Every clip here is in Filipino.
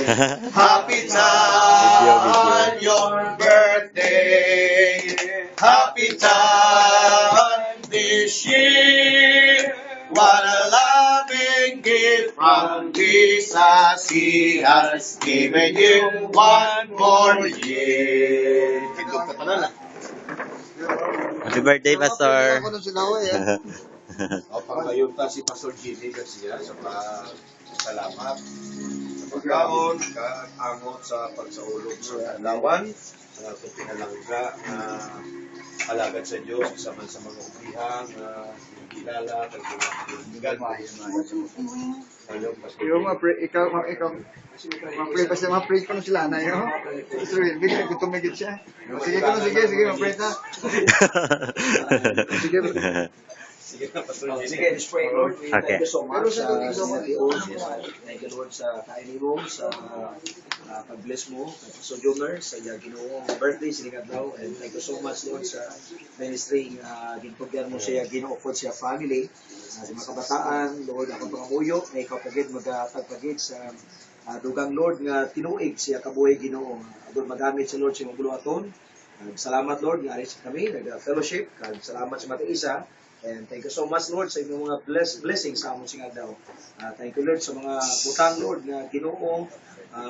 Happy time, your birthday. Happy time this year. What a loving gift from Jesus. He has given you one more year. Tindog ka pa na. Happy birthday, Pastor. O, pangayon ta si Pastor Gini Garcia sa salamat sa pagkaon, kaangot sa pagsaulog sa lawan, sa pinalangga na alagad sa Diyos, isa man sa mga umihang na kilala, kagbigan. Ma-pray pa siya, ma-pray ko na sila na yun. Israel, bigyan ko tumigit siya. Sige ko na, sige, ma-pray ta. Sige, Sige na, Pastor Gini. Sige, let's pray, Lord. We Okay. thank you so much sa Leon. Thank you, Lord, sa kainin mo, sa pag-bless mo, kay Pastor Jomer, sa Ginoong birthday, siningat daw. And thank you so much, Lord, sa ministry. Ginpagyan mo siya, Ginoo-afford siya family. Sa mga kabataan, Lord, ako pangamuyo, na ikaw pagid, magtagpagid sa dugang Lord, nga tinuig siya kabuhay Ginoo. Doon magamit sa Lord siya magbuluaton. Salamat, Lord, nga aris kami, nag-fellowship. Salamat sa mga isa. And thank you so much, Lord, sa inyong mga blessings sa amon singa daw. Thank you, Lord, sa mga butang, Lord, na Ginoo.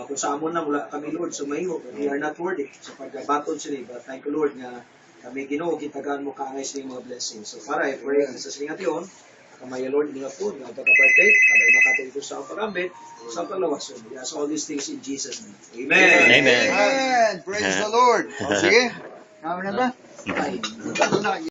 Kung sa amon na mula kami, Lord, sa mayo, we are not worthy sa pagbaton sila. But thank you, Lord, nga kami Ginoo, kitagaan mo kaangay sa inyong mga blessings. So para, I pray sa siningat yun, kamay, Lord, mga food, nga pagka-partake, kamay makatuloy sa pag-ambit, sa panglawas. We ask all these things in Jesus' name. Amen. Amen. Amen. Praise the Lord. O, sige. Kami na ba? Bye. Ito na.